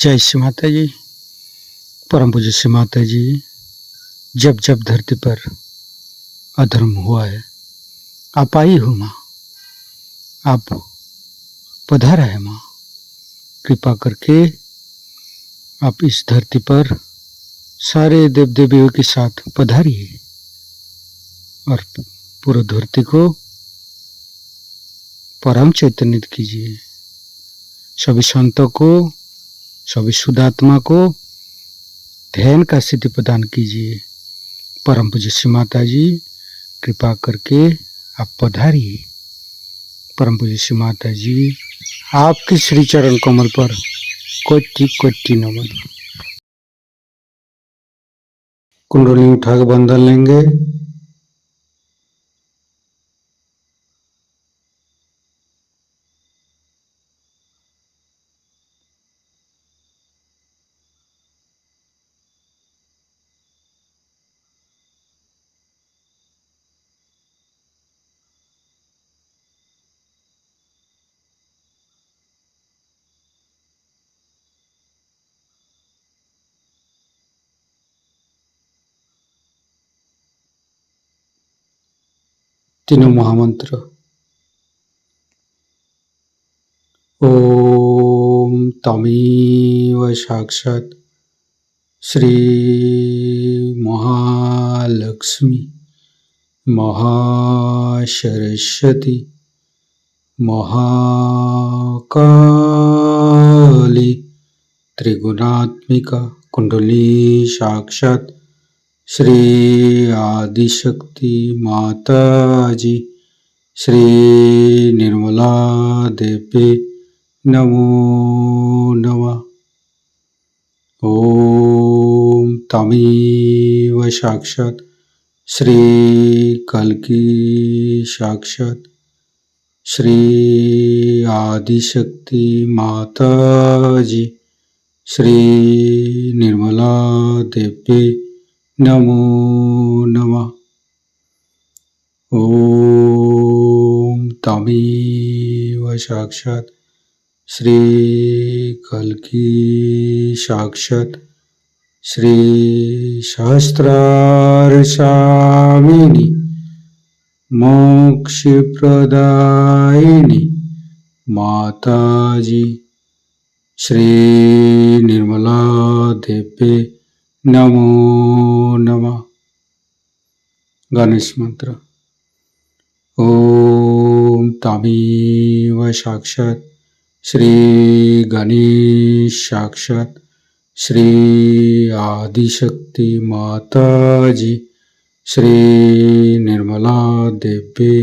जय श्री माता जी। परम पूज्य श्री माता जी, जब जब धरती पर अधर्म हुआ है, आप आई हो माँ, आप पधारा है माँ। कृपा करके आप इस धरती पर सारे देव देवियों के साथ पधारिए और पूरी धरती को परम चैतन्य कीजिए। सभी संतों को, सभी शुद्धात्मा को ध्यान का सिद्धि प्रदान कीजिए। परम पूज्य श्री माता जी, कृपा करके आप पधारिए। परम पूज्य श्री माता जी, आपके श्री चरण कमल पर कोटि कोटि नमन। कुंडली उठा के बंधन लेंगे। तीनों महामंत्र। ओम तमेव साक्षात् श्री महालक्ष्मी महासरस्वती महाकाली त्रिगुणात्मिका कुंडली साक्षात् श्री आदिशक्ति माता जी श्री निर्मला देवी नमो नमः। ओम तमेव साक्षात् श्री कल्की साक्षात् श्री आदिशक्ति माता जी श्री निर्मला देवी नमो नमः। ओम तमेव साक्षात् श्री कल्की साक्षात् श्री सहस्रार स्वामिनी मोक्ष प्रदायिनी माता जी श्री निर्मला देवी नमो नमः। गणेश मंत्र। ओम तमेव साक्षात् श्री गणेश साक्षात् श्री आदिशक्ति माता जी श्री निर्मला देवी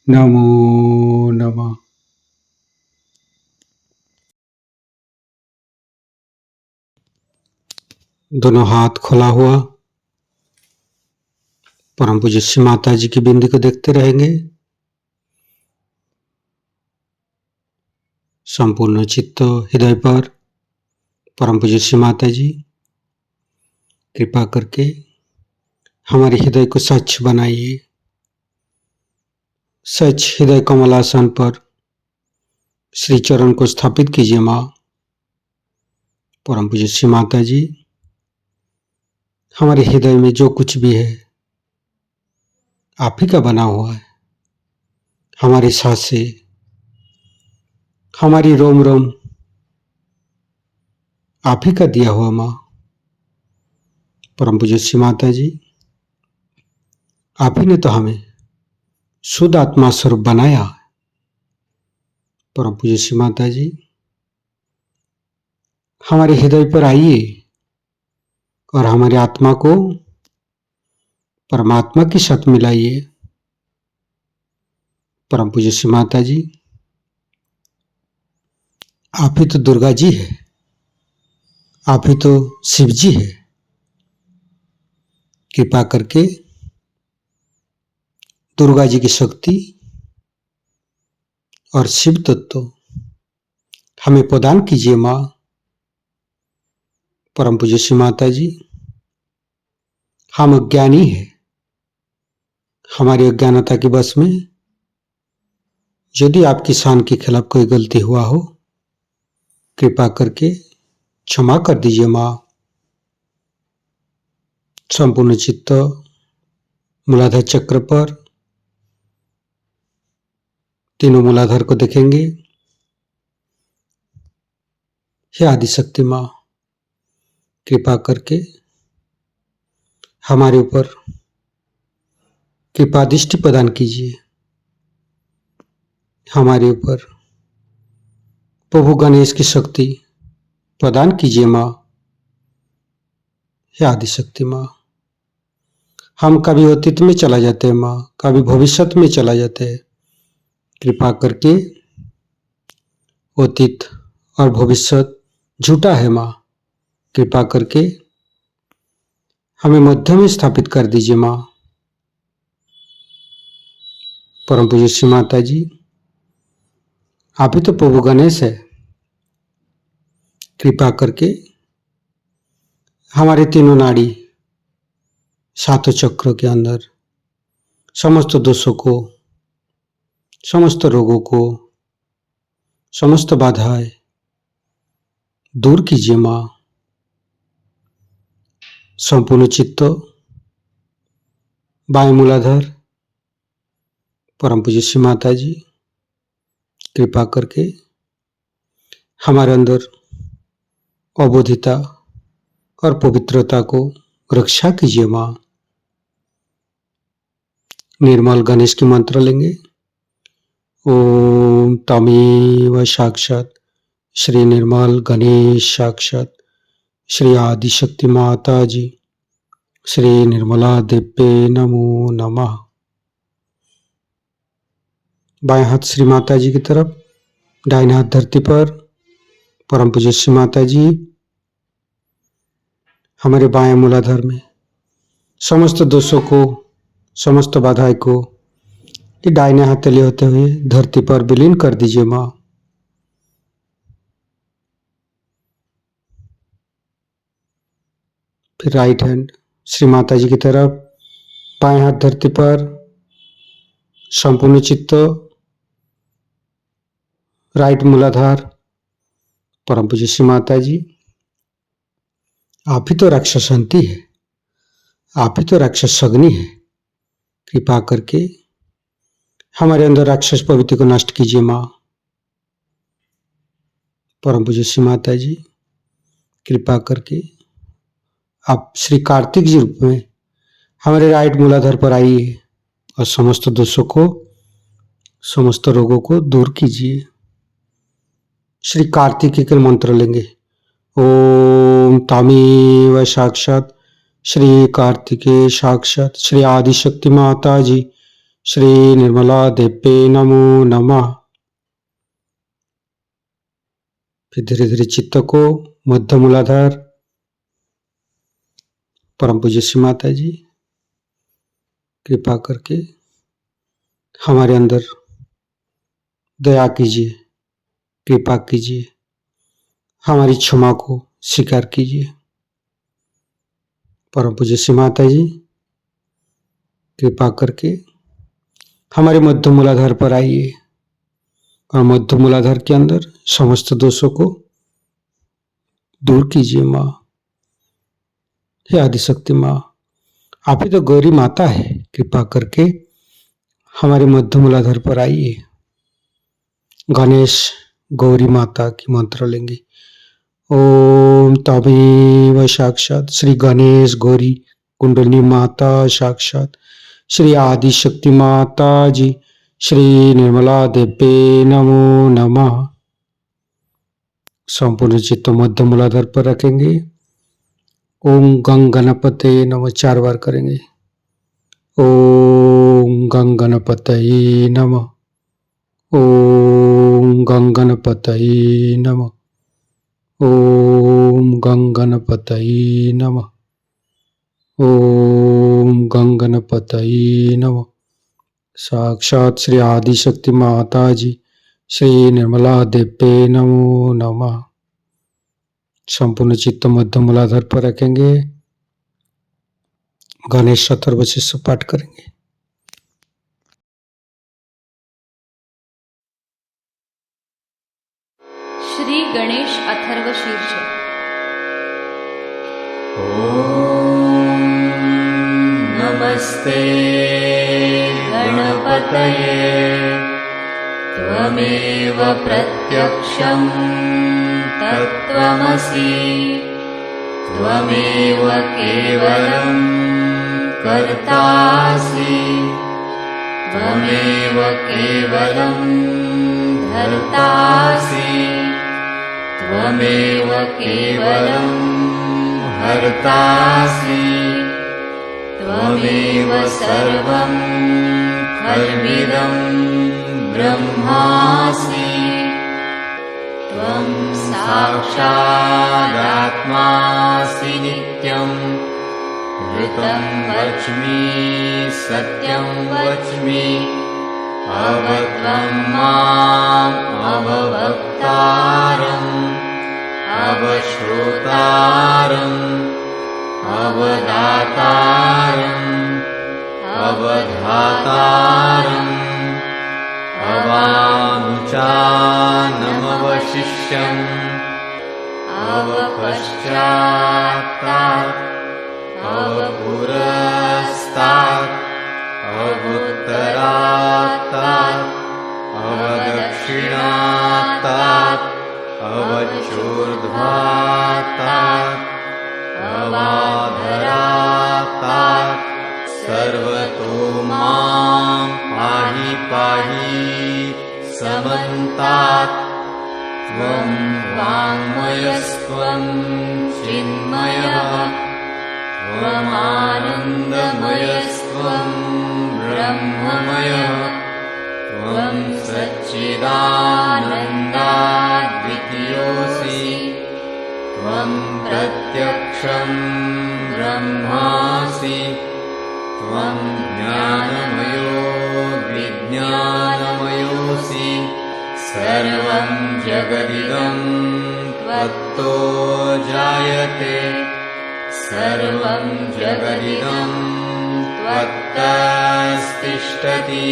नमो नमः। दोनों हाथ खुला हुआ परम पूज्य श्री माता जी की बिंदी को देखते रहेंगे। संपूर्ण चित्त हृदय पर परम पूज्य श्री माता जी कृपा करके हमारे हृदय को स्वच्छ बनाइए। स्वच्छ हृदय कमलासन पर श्री चरण को स्थापित कीजिए माँ। परम पूज्य श्री माता जी, हमारे हृदय में जो कुछ भी है आप ही का बना हुआ है। हमारी सांसें, हमारी रोम रोम आप ही का दिया हुआ माँ। परम पूज्य श्री माता जी, आप ही ने तो हमें शुद्ध आत्मा स्वरूप बनाया। परम पूज्य श्री माता जी, हमारे हृदय पर आइए और हमारी आत्मा को परमात्मा के साथ मिलाइए। परम पूज्य श्री माता जी, आप ही तो दुर्गा जी है, आप ही तो शिव जी है। कृपा करके दुर्गा जी की शक्ति और शिव तत्व हमें प्रदान कीजिए माँ। परम पूज्य श्री माता जी, हम अज्ञानी है, हमारी अज्ञानता के बस में यदि आपकी शान के खिलाफ कोई गलती हुआ हो, कृपा करके क्षमा कर दीजिए माँ। संपूर्ण चित्त मूलाधार चक्र पर, तीनों मूलाधार को देखेंगे। हे आदिशक्ति माँ, कृपा करके हमारे ऊपर कृपा दृष्टि प्रदान कीजिए। हमारे ऊपर प्रभु गणेश की शक्ति प्रदान कीजिए माँ। हे आदिशक्ति माँ, हम कभी अतीत में चला जाते हैं माँ, कभी भविष्य में चला जाते हैं। कृपा करके अतीत और भविष्य झूठा है माँ। कृपा करके हमें मध्य में स्थापित कर दीजिए माँ। परम पूज्य श्री माता जी, आप ही तो प्रभु गणेश है। कृपा करके हमारे तीनों नाड़ी, सातों चक्रों के अंदर समस्त दोषों को, समस्त रोगों को, समस्त बाधाएं दूर कीजिए माँ। संपूर्ण चित्त बाएं मूलाधार, परम पूज्य श्री माता जी, कृपा करके हमारे अंदर अबोधिता और पवित्रता को रक्षा कीजिए माँ। निर्मल गणेश की मंत्र लेंगे। ओम तमेव साक्षात श्री निर्मल गणेश साक्षात श्री आदिशक्ति माता जी श्री निर्मला देव्ये नमो नमः। बाएं हाथ श्री माता जी की तरफ, दाहिने हाथ धरती पर। परम पूज्य श्री माता जी हमारे बाएं मूलाधार में समस्त दोषों को, समस्त बाधाएं को ये दाहिने हाथ तले होते हुए धरती पर विलीन कर दीजिए माँ। फिर राइट हैंड श्री माता जी की तरफ, बाएं हाथ धरती पर, संपूर्ण चित्त राइट मूलाधार। परम पूज्य श्री माता जी, आप ही तो राक्षसंती है, आप ही तो राक्षस अग्नि है। कृपा करके हमारे अंदर राक्षस प्रवृत्ति को नष्ट कीजिए माँ। परम पूज्य श्री माता जी, कृपा करके आप श्री कार्तिक जी रूप में हमारे राइट मूलाधार पर आइए और समस्त दोषों को, समस्त रोगों को दूर कीजिए। श्री कार्तिक के मंत्र लेंगे। ओम तमेव साक्षात श्री कार्तिके साक्षात श्री आदिशक्ति माता जी श्री निर्मला देव्ये नमो नमः। फिर धीरे धीरे चित्त को मध्य मूलाधार, परम पूज्य श्री माता जी, कृपा करके हमारे अंदर दया कीजिए, कृपा कीजिए, हमारी क्षमा को स्वीकार कीजिए। परम पूज्य श्री माता जी, कृपा करके हमारे मध्य मूलाधार पर आइए और मध्य मूलाधार के अंदर समस्त दोषों को दूर कीजिए माँ। हे आदिशक्ति माँ, आप ही तो गौरी माता है। कृपा करके हमारे मध्य मूलाधार पर आइए। गणेश गौरी माता की मंत्र लेंगे। ओम तमेव साक्षात श्री गणेश गौरी कुंडली माता साक्षात श्री आदिशक्ति माता जी श्री निर्मला देव्ये नमो नमः। संपूर्ण चित्त मध्य मूलाधार पर रखेंगे। ओम गंग गणपते नमः 4 बार करेंगे। ओम गंग गणपतये नमः। ओम गंग गणपतये नमः। ओम गंग गणपतये नमः। ओम गंग गणपतये नमः। साक्षात श्री आदिशक्ति माता जी श्री निर्मला देव्ये नमो नमः। संपूर्ण चित्त मध्य मूलाधार पर रखेंगे। गणेश अथर्वशीर्ष पाठ करेंगे। श्री गणेश अथर्वशीर्ष। नमस्ते गणपतये त्वमेव प्रत्यक्षं तत्त्वमसि त्वमेव केवलं कर्तासि त्वमेव केवलं धर्तासि त्वमेव केवलं हर्तासि त्वमेव सर्वं खल्विदं ब्रह्मासि त्वं साक्षादात्मासि नित्यं ऋतं वच्मि सत्यं वच्मि अवत्वं माम् अववक्तारम् अवश्रोतारम् अवदातारम् अवधातारम् अवानुचानमवशिष्यम् अवपश्चात्तात् अवपुरस्तात् अवोत्तरात्तात् अवदक्षिणात्तात् अवचोर्ध्वात्तात् अवाधरात्तात् सर्वतो मां पाहि पाहि समन्तात् त्वं वाङ्मयस्त्वं चिन्मयः त्वमानन्दमयस्त्वं ब्रह्ममयः त्वं सच्चिदानन्दाद्वितीयोऽसि त्वं प्रत्यक्षं ब्रह्मासि त्वं ज्ञानमयो विज्ञानमयोऽसि सर्वं जगदिदं त्वत्तो जायते सर्वं जगदिदं त्वत्तस्तिष्ठति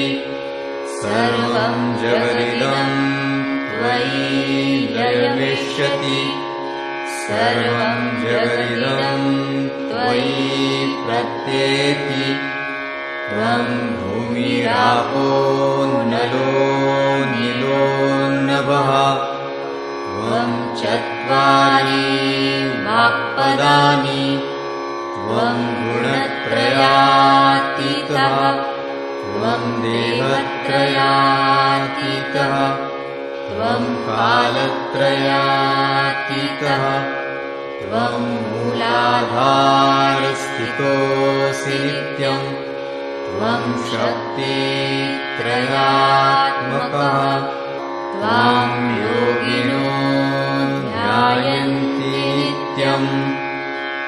सर्वं जगदिदं त्वयि लयमिष्यति सर्वं जगदिदं त्वयि प्रत्येति त्वं भूमिरापो नलो नीलो नभः त्वं चत्वारि वाक्पदानि त्वं गुणत्रयातीतः त्वं देहत्रयातीतः त्वं कालत्रयातीतः त्वं मूलाधारस्थितोऽसि नित्यं त्वं शक्तित्रयात्मकः त्वां योगिनो ध्यायन्ति नित्यं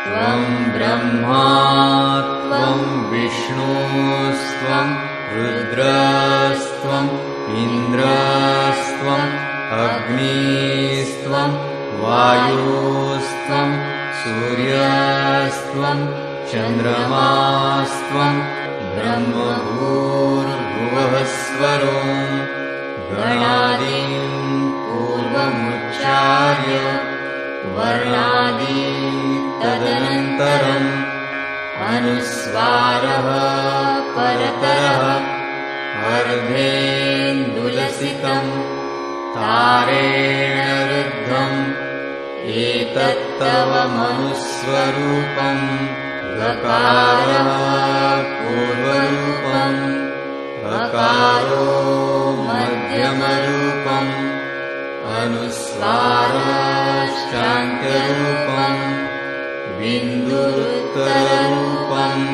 त्वं ब्रह्मा त्वं विष्णुस्त्वं रुद्रस्त्वं इन्द्रस्त्वं अग्निस्त्वं वायुस्त्वं सूर्यस्त्वं चन्द्रमास्त्वं ब्रह्मभूर्भुवः स्वरो गणादीन् पूर्वमुच्चार्य वर्णादि तदनन्तरम् अनुस्वारः परतरः अर्धेन्दुलसितं तारेण रुद्धम् एतत्तव मनुस्वरूपम् गकारः पूर्वरूपम् अकारो मध्यमरूपम् अनुस्वारश्चान्त्यरूपम् बिन्दुरुत्तररूपम्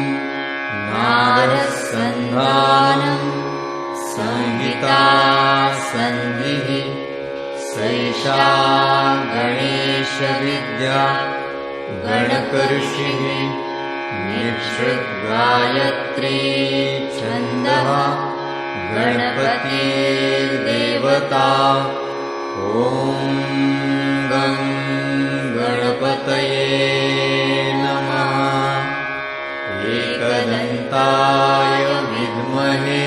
नादसन्धानम् संहिता सन्धिः सैषा गणेशविद्या गणकऋषिः निःसृद्गायत्री छन्दः गणपतिर्देवता ॐ गं गणपतये नमः एकदन्ताय विद्महे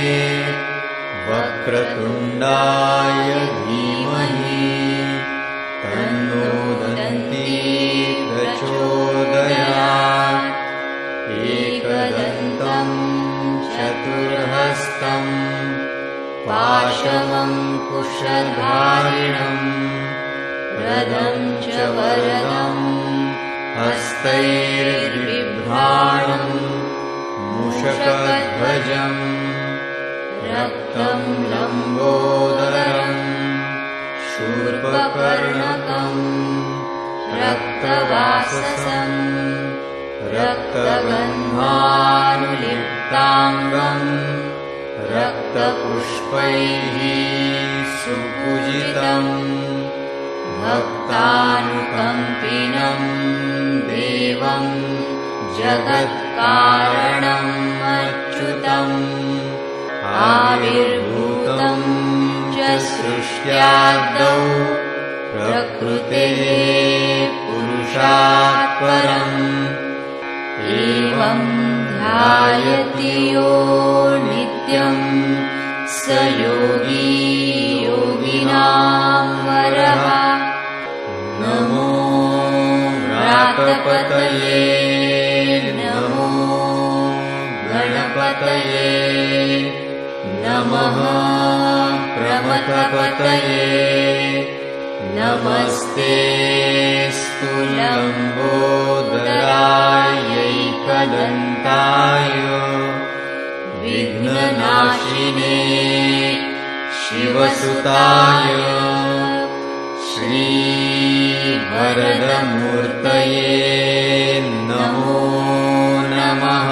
वक्रतुण्डाय धीमहि तन्नो दन्ती प्रचोदयात् एकदन्तम् वर्षधारिणम् रदं च वरदं हस्तैर्बिभ्राणम् मूषकध्वजम् रक्तं लम्बोदरम् शूर्पकर्णकम् रक्तवाससम् रक्तगन्धानुलिप्ताङ्गम् रक्तपुष्पैः सुपूजितम् भक्तानुकम्पिनं देवं जगत्कारणम् अच्युतम् आविर्भूतं च सृष्ट्यादौ प्रकृतेः पुरुषात् परम् एवं ध्यायति यो नित्यं स योगी योगिनां वरः नमो व्रातपतये नमो गणपतये नमः प्रमथपतये नमस्ते लम्बोदरायैकदन्ताय विघ्ननाशिने शिवसुताय श्रीवरदमूर्तये नमो नमः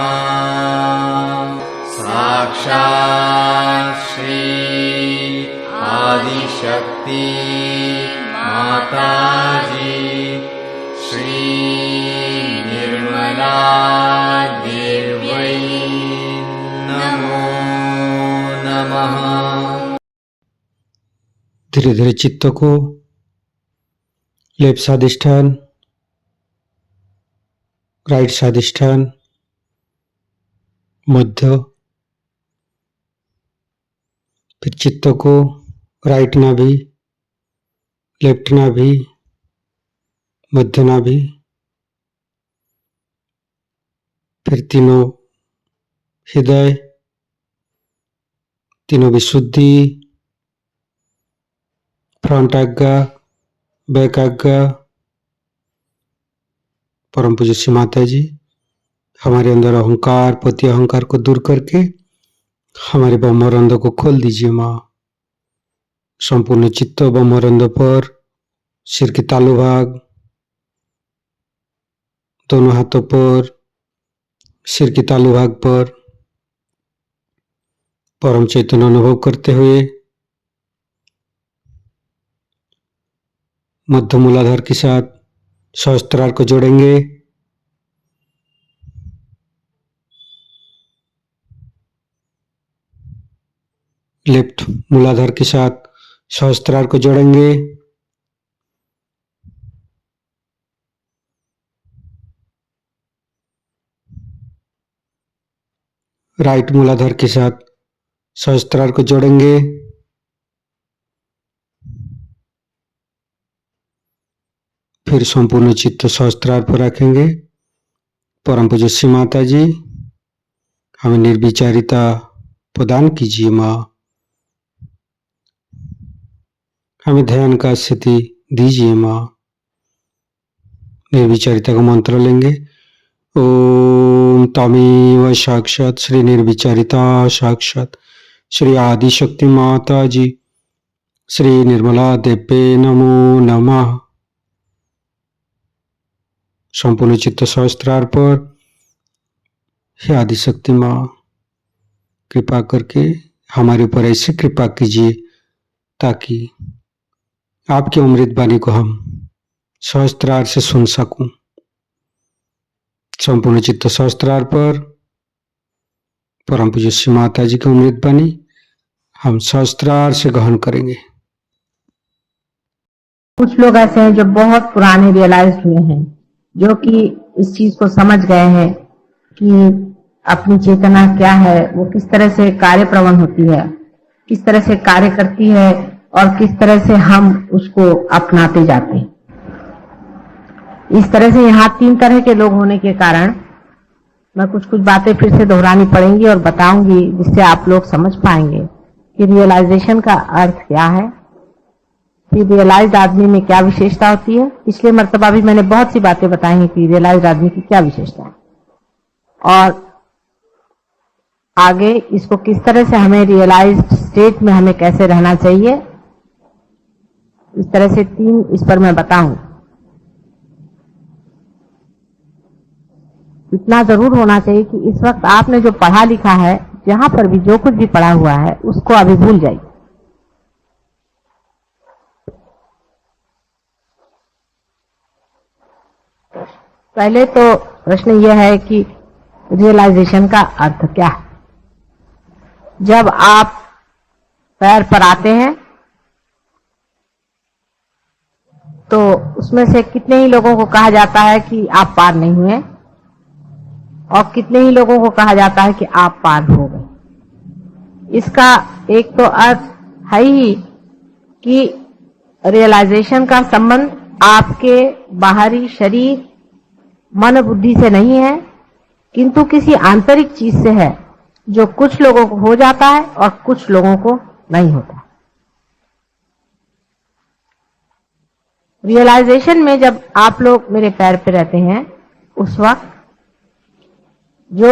साक्षात् श्री आदिशक्ति माताजी श्री निर्मला देव्यै नमो नमः। धीरे धीरे चित्त को लेफ्ट स्वादिष्ठान, राइट स्वादिष्ठान, मध्य, फिर चित्त को राइट नाभि, लेफ्ट नाभि, मध्य नाभि, फिर तीनों हृदय, तीनों विशुद्धि, फ्रंट आज्ञा, बैक आज्ञा। परम पूज्य श्री माता जी हमारे अंदर अहंकार, पति अहंकार को दूर करके हमारे ब्रह्मरंध्र को खोल दीजिए माँ। संपूर्ण चित्त ब्रह्मरंध्र पर, सिर के तालु भाग, दोनों हाथों पर, सिर के तालु भाग पर परम चैतन्य अनुभव करते हुए मध्य मूलाधार के साथ सहस्त्रार को जोड़ेंगे। लेफ्ट मूलाधार के साथ सहस्त्रार को जोड़ेंगे। राइट मूलाधार के साथ सहस्त्रार को जोड़ेंगे। फिर संपूर्ण चित्त सहस्त्रार पर रखेंगे। परम पूज्य श्री माता जी हमें निर्विचारिता प्रदान कीजिए माँ। हमें ध्यान का स्थिति दीजिए माँ। निर्विचारिता का मंत्र लेंगे। ओम तमेव साक्षात श्री निर्विचारिता साक्षात श्री आदिशक्ति माता जी श्री निर्मला देव्ये नमो नमः। संपूर्ण चित्त सहस्त्रार पर हे आदिशक्ति माँ कृपा करके हमारे ऊपर ऐसी कृपा कीजिए ताकि आपकी अमृत वाणी को हम सहस्त्रार से सुन सकूं। संपूर्ण चित्त सहस्त्रार पर परम पूज्य श्री माता जी की अमृत वाणी हम सहस्त्रार से ग्रहण करेंगे। कुछ लोग ऐसे हैं जो बहुत पुराने रियलाइज्ड हुए हैं, जो कि इस चीज को समझ गए हैं कि अपनी चेतना क्या है, वो किस तरह से कार्य प्रवण होती है, किस तरह से कार्य करती है और किस तरह से हम उसको अपनाते जाते हैं। इस तरह से यहाँ 3 तरह के लोग होने के कारण मैं कुछ बातें फिर से दोहरानी पड़ेंगी और बताऊंगी, जिससे आप लोग समझ पाएंगे कि रियलाइजेशन का अर्थ क्या है कि रियलाइज्ड आदमी में क्या विशेषता होती है। पिछले मर्तबा भी मैंने बहुत सी बातें बताई हैं कि रियलाइज्ड आदमी की क्या विशेषता है, और आगे इसको किस तरह से हमें रियलाइज्ड स्टेट में हमें कैसे रहना चाहिए, इस तरह से 3 इस पर मैं बताऊं। इतना जरूर होना चाहिए कि इस वक्त आपने जो पढ़ा लिखा है, जहां पर भी जो कुछ भी पढ़ा हुआ है, उसको अभी भूल जाइए। पहले तो प्रश्न यह है कि रियलाइजेशन का अर्थ क्या है। जब आप पैर पर आते हैं तो उसमें से कितने ही लोगों को कहा जाता है कि आप पार नहीं हुए, और कितने ही लोगों को कहा जाता है कि आप पार हो गए। इसका एक तो अर्थ है ही कि रियलाइजेशन का संबंध आपके बाहरी शरीर मन बुद्धि से नहीं है, किंतु किसी आंतरिक चीज से है, जो कुछ लोगों को हो जाता है और कुछ लोगों को नहीं होता। रियलाइजेशन में जब आप लोग मेरे पैर पे रहते हैं, उस वक्त जो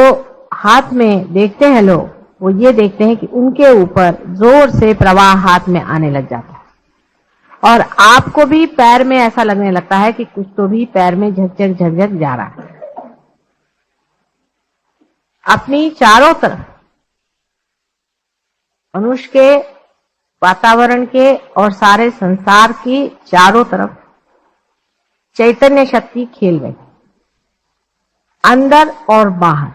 हाथ में देखते हैं लोग, वो ये देखते हैं कि उनके ऊपर जोर से प्रवाह हाथ में आने लग जाता है, और आपको भी पैर में ऐसा लगने लगता है कि कुछ तो भी पैर में झकझक झकझक जा रहा है। अपनी चारों तरफ मनुष्य के, वातावरण के और सारे संसार की चारों तरफ चैतन्य शक्ति खेल रही, अंदर और बाहर।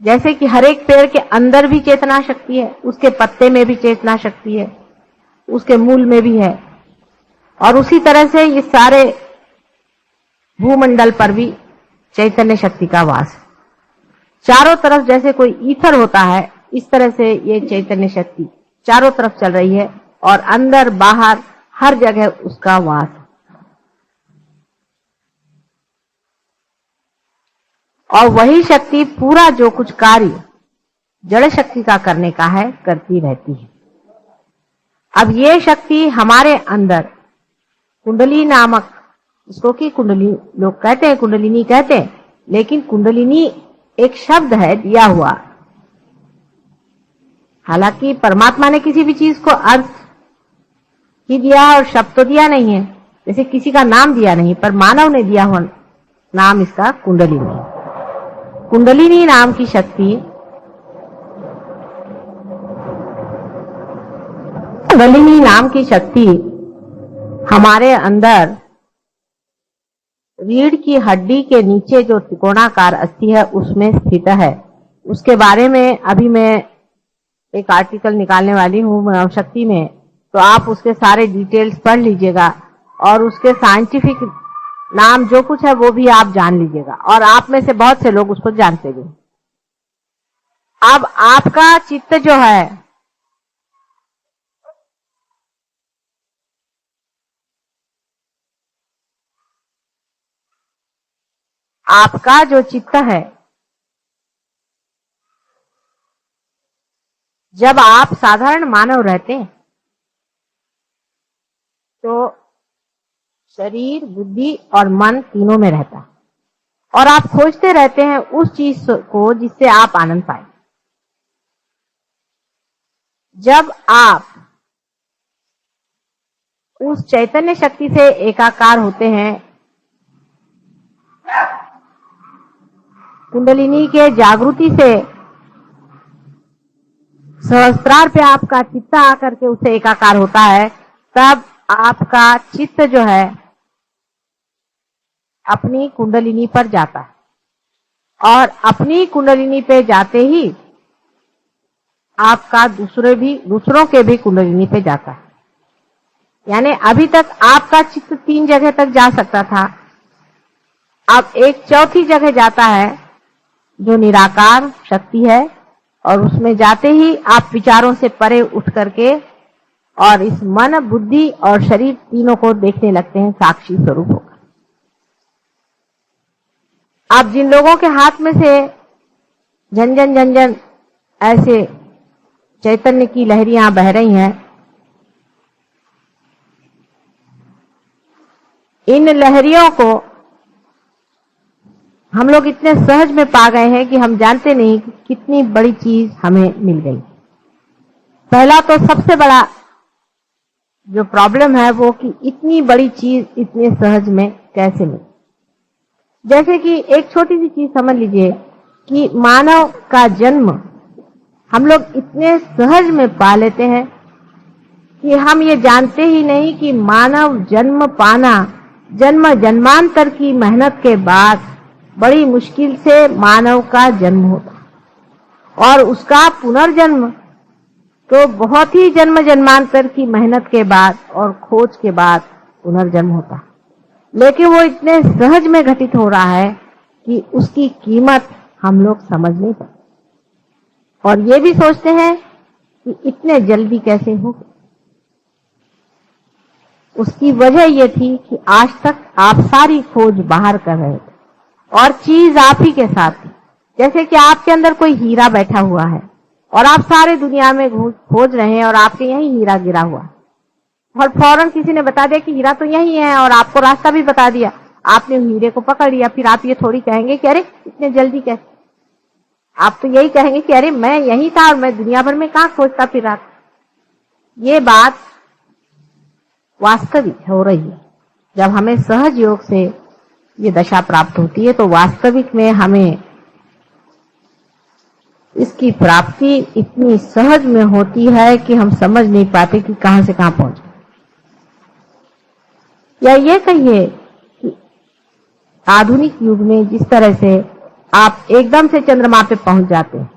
जैसे कि हर एक पेड़ के अंदर भी चेतना शक्ति है, उसके पत्ते में भी चेतना शक्ति है, उसके मूल में भी है, और उसी तरह से ये सारे भूमंडल पर भी चैतन्य शक्ति का वास है। चारों तरफ जैसे कोई ईथर होता है, इस तरह से ये चैतन्य शक्ति चारों तरफ चल रही है, और अंदर बाहर हर जगह उसका वास है। और वही शक्ति पूरा जो कुछ कार्य जड़ शक्ति का करने का है, करती रहती है। अब ये शक्ति हमारे अंदर कुंडली नामक, इसको की कुंडली लोग कहते हैं, कुंडलिनी कहते हैं, लेकिन कुंडलिनी एक शब्द है दिया हुआ। हालांकि परमात्मा ने किसी भी चीज को अर्थ ही दिया और शब्द तो दिया नहीं है, जैसे किसी का नाम दिया नहीं, पर मानव ने दिया हुआ नाम इसका कुंडलिनी। कुंडलिनी नाम की शक्ति, कुंडलिनी नाम की शक्ति हमारे अंदर रीढ़ की हड्डी के नीचे जो त्रिकोणाकार अस्थि है, उसमें स्थित है। उसके बारे में अभी मैं एक आर्टिकल निकालने वाली हूँ शक्ति में, तो आप उसके सारे डिटेल्स पढ़ लीजिएगा, और उसके साइंटिफिक नाम जो कुछ है वो भी आप जान लीजिएगा, और आप में से बहुत से लोग उसको जानते भी। अब आपका चित्त जो है, आपका जो चित्त है, जब आप साधारण मानव रहते हैं तो शरीर, बुद्धि और मन तीनों में रहता है, और आप खोजते रहते हैं उस चीज को जिससे आप आनंद पाए। जब आप उस चैतन्य शक्ति से एकाकार होते हैं, कुंडलिनी के जागृति से सहस्त्रार पे आपका चित्त आकर के उससे एकाकार होता है, तब आपका चित्त जो है अपनी कुंडलिनी पर जाता है, और अपनी कुंडलिनी पे जाते ही आपका दूसरों के भी कुंडलिनी पे जाता है। यानी अभी तक आपका चित्त 3 जगह तक जा सकता था, अब एक चौथी जगह जाता है जो निराकार शक्ति है, और उसमें जाते ही आप विचारों से परे उठ करके और इस मन, बुद्धि और शरीर तीनों को देखने लगते हैं साक्षी स्वरूप होकर। आप जिन लोगों के हाथ में से झंझन झंझन ऐसे चैतन्य की लहरियां बह रही हैं, इन लहरियों को हम लोग इतने सहज में पा गए हैं कि हम जानते नहीं कि कितनी बड़ी चीज हमें मिल गई। पहला तो सबसे बड़ा जो प्रॉब्लम है वो कि इतनी बड़ी चीज इतने सहज में कैसे मिली। जैसे कि एक छोटी सी चीज समझ लीजिए कि मानव का जन्म हम लोग इतने सहज में पा लेते हैं कि हम ये जानते ही नहीं कि मानव जन्म पाना जन्म जन्मांतर की मेहनत के बाद बड़ी मुश्किल से मानव का जन्म होता और उसका पुनर्जन्म तो बहुत ही जन्म जन्मांतर की मेहनत के बाद और खोज के बाद पुनर्जन्म होता। लेकिन वो इतने सहज में घटित हो रहा है कि उसकी कीमत हम लोग समझ नहीं पाते और ये भी सोचते हैं कि इतने जल्दी कैसे हो। उसकी वजह ये थी कि आज तक आप सारी खोज बाहर कर रहे थे और चीज आप ही के साथ थी। जैसे कि आपके अंदर कोई हीरा बैठा हुआ है और आप सारे दुनिया में खोज रहे हैं और आपके यही हीरा गिरा हुआ है और फौरन किसी ने बता दिया कि हीरा तो यही है और आपको रास्ता भी बता दिया। आपने हीरे को पकड़ लिया, फिर आप ये थोड़ी कहेंगे कि अरे इतने जल्दी कैसे। आप तो यही कहेंगे कि अरे मैं यही था और मैं दुनिया भर में कहां खोजता फिर रहा था। ये बात वास्तविक हो रही है। जब हमें सहज योग से ये दशा प्राप्त होती है तो वास्तविक में हमें इसकी प्राप्ति इतनी सहज में होती है कि हम समझ नहीं पाते कि कहां से कहां पहुंच गए। या ये कहिए कि आधुनिक युग में जिस तरह से आप एकदम से चंद्रमा पे पहुंच जाते हैं,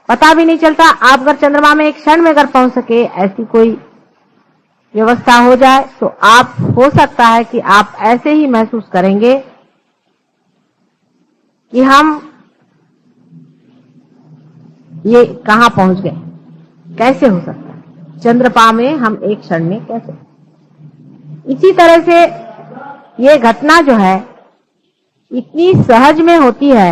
पता भी नहीं चलता। आप अगर चंद्रमा में एक क्षण में अगर पहुंच सके, ऐसी कोई व्यवस्था हो जाए तो आप हो सकता है कि आप ऐसे ही महसूस करेंगे कि हम ये कहां पहुंच गए, कैसे हो सकता है चंद्रमा में हम एक क्षण में कैसे। इसी तरह से ये घटना जो है इतनी सहज में होती है,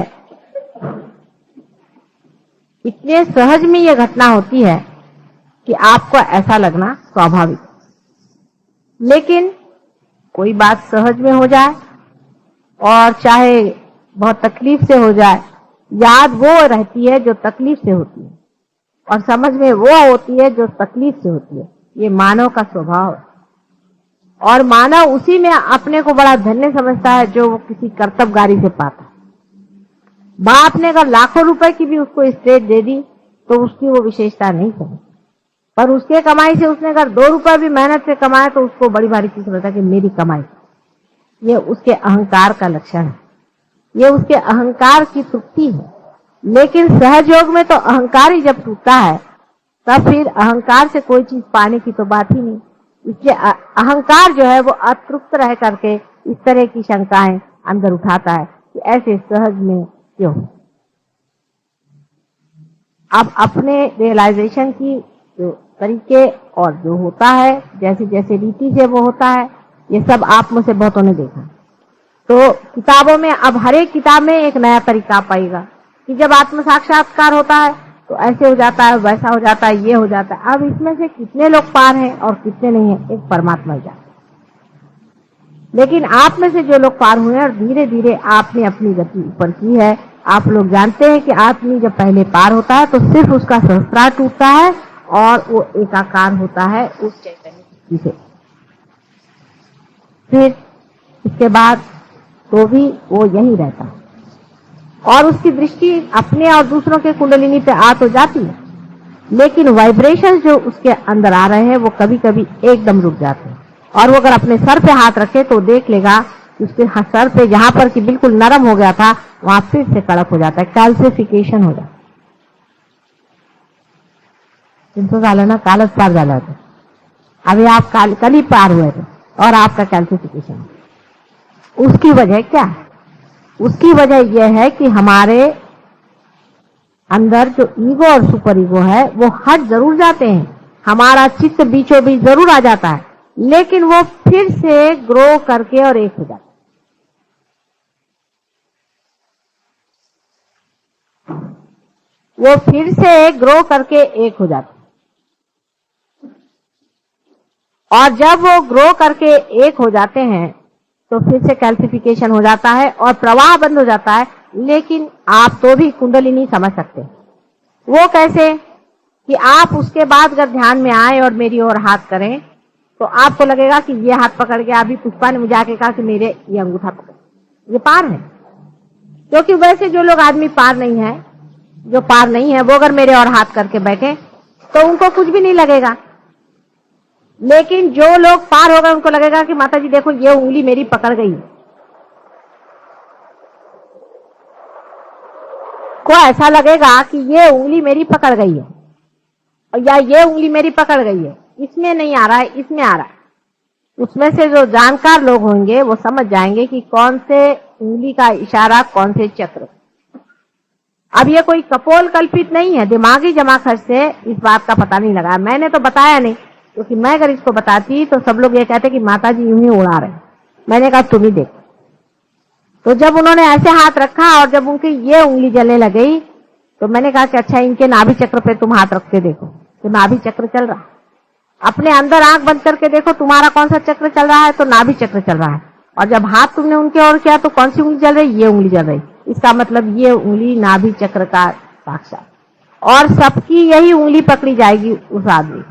इतने सहज में ये घटना होती है कि आपको ऐसा लगना स्वाभाविक। लेकिन कोई बात सहज में हो जाए और चाहे बहुत तकलीफ से हो जाए, याद वो रहती है जो तकलीफ से होती है और समझ में वो होती है जो तकलीफ से होती है। ये मानव का स्वभाव है और मानव उसी में अपने को बड़ा धन्य समझता है जो वो किसी कर्तव्यगारी से पाता है। बाप ने अगर लाखों रुपए की भी उसको स्टेट दे दी तो उसकी वो विशेषता नहीं समझ, पर उसके कमाई से उसने अगर 2 रुपए भी मेहनत से कमाए तो उसको बड़ी भारी चीज समझता है कि मेरी कमाई। ये उसके अहंकार का लक्षण है, ये उसके अहंकार की तृप्ति है। लेकिन सहज योग में तो अहंकार ही जब टूटता है तब फिर अहंकार से कोई चीज पाने की तो बात ही नहीं। इसलिए अहंकार जो है वो अतृप्त रह करके इस तरह की शंकाएं अंदर उठाता है कि ऐसे सहज में क्यों। अब अपने रियलाइजेशन की जो तरीके और जो होता है, जैसे जैसे रीति से वो होता है, ये सब आप में से बहुतों ने देखा। तो किताबों में अब हर एक किताब में एक नया तरीका पाएगा कि जब आत्म साक्षात्कार होता है तो ऐसे हो जाता है, वैसा हो जाता है, ये हो जाता है। अब इसमें से कितने लोग पार हैं और कितने नहीं है, एक परमात्मा ही जानता है। लेकिन आप में से जो लोग पार हुए हैं और धीरे धीरे आपने अपनी गति ऊपर की है, आप लोग जानते हैं कि आदमी जब पहले पार होता है तो सिर्फ उसका सहस्त्रार टूटता है और वो एकाकार होता है उस चैतन्य शक्ति से। फिर इसके बाद तो भी वो यही रहता है और उसकी दृष्टि अपने और दूसरों के कुंडलिनी पे आ तो जाती है, लेकिन वाइब्रेशंस जो उसके अंदर आ रहे हैं वो कभी कभी एकदम रुक जाते हैं। और वो अगर अपने सर पे हाथ रखे तो देख लेगा कि उसके सर पे जहां पर कि बिल्कुल नरम हो गया था वहां फिर से कड़क हो जाता है, कैल्सिफिकेशन हो जाता है। 300 साल है ना, कालच पार झाला था। अभी आप कल ही पार हुए थे और आपका कैल्सिफिकेशन। उसकी वजह क्या है? उसकी वजह यह है कि हमारे अंदर जो ईगो और सुपर ईगो है वो हट जरूर जाते हैं, हमारा चित्त बीचों बीच जरूर आ जाता है, लेकिन वो फिर से ग्रो करके और एक हो जाता है। वो फिर से ग्रो करके एक हो जाता है। और जब वो ग्रो करके एक हो जाते हैं तो फिर से कैल्सिफिकेशन हो जाता है और प्रवाह बंद हो जाता है, लेकिन आप तो भी कुंडलिनी समझ सकते हैं। वो कैसे कि आप उसके बाद अगर ध्यान में आए और मेरी ओर हाथ करें तो आपको लगेगा कि ये हाथ पकड़ के, अभी पुष्पा ने मुझे आके कहा कि मेरे ये अंगूठा पकड़, ये पार है। क्योंकि वैसे जो लोग आदमी पार नहीं है, जो पार नहीं है, वो अगर मेरे और हाथ करके बैठे तो उनको कुछ भी नहीं लगेगा। लेकिन जो लोग पार हो गए उनको लगेगा कि माता जी देखो ये उंगली मेरी पकड़ गई। को ऐसा लगेगा कि ये उंगली मेरी पकड़ गई है, या ये उंगली मेरी पकड़ गई है, इसमें नहीं आ रहा है, इसमें आ रहा है। उसमें से जो जानकार लोग होंगे वो समझ जाएंगे कि कौन से उंगली का इशारा, कौन से चक्र। अब ये कोई कपोल कल्पित नहीं है, दिमागी जमाखर्च से इस बात का पता नहीं लगा। मैंने तो बताया नहीं, क्योंकि मैं अगर इसको बताती तो सब लोग ये कहते कि माता जी यूं ही उड़ा रहे। मैंने कहा तुम ही देखो। तो जब उन्होंने ऐसे हाथ रखा और जब उनकी ये उंगली जलने लगी तो मैंने कहा कि अच्छा इनके नाभि चक्र पे तुम हाथ रख के देखो तो नाभि चक्र चल रहा। अपने अंदर आंख बंद करके देखो तुम्हारा कौन सा चक्र चल रहा है, तो नाभि चक्र चल रहा है। और जब हाथ तुमने उनके ओर किया तो कौन सी उंगली चल रही, ये उंगली चल रही। इसका मतलब ये उंगली नाभि चक्र का साक्षात, और सबकी यही उंगली पकड़ी जाएगी उस आदमी।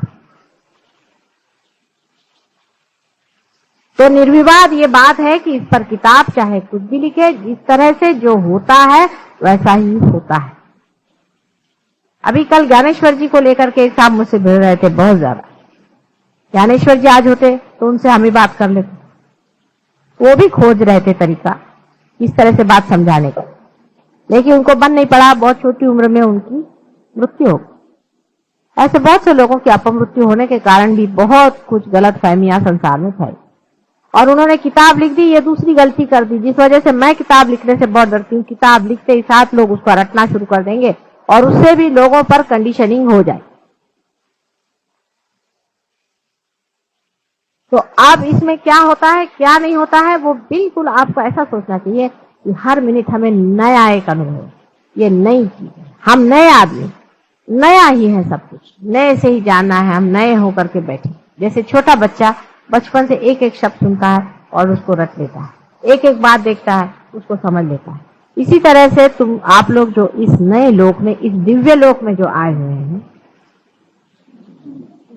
तो निर्विवाद ये बात है कि इस पर किताब चाहे कुछ भी लिखे, जिस तरह से जो होता है वैसा ही होता है। अभी कल ज्ञानेश्वर जी को लेकर के एक साहब मुझसे भिड़ रहे थे बहुत ज्यादा। ज्ञानेश्वर जी आज होते तो उनसे हम ही बात कर लेते। वो भी खोज रहे थे तरीका इस तरह से बात समझाने का, लेकिन उनको बन नहीं पड़ा। बहुत छोटी उम्र में उनकी मृत्यु हो गई। ऐसे बहुत से लोगों की अपमृत्यु होने के कारण भी बहुत कुछ गलत फहमियां संसार में फैली, और उन्होंने किताब लिख दी, ये दूसरी गलती कर दी, जिस वजह से मैं किताब लिखने से बहुत डरती हूँ। किताब लिखते ही साथ लोग उसको रटना शुरू कर देंगे और उससे भी लोगों पर कंडीशनिंग हो जाए। तो अब इसमें क्या होता है क्या नहीं होता है, वो बिल्कुल आपको ऐसा सोचना चाहिए कि हर मिनट हमें नया एक अनुभव, ये नई चीज है। हम नए आदमी, नया ही है सब कुछ, नए से ही जानना है। हम नए होकर के बैठे, जैसे छोटा बच्चा बचपन से एक एक शब्द सुनता है और उसको रट लेता है, एक एक बात देखता है उसको समझ लेता है। इसी तरह से आप लोग जो इस नए लोक में, इस दिव्य लोक में जो आए हुए हैं,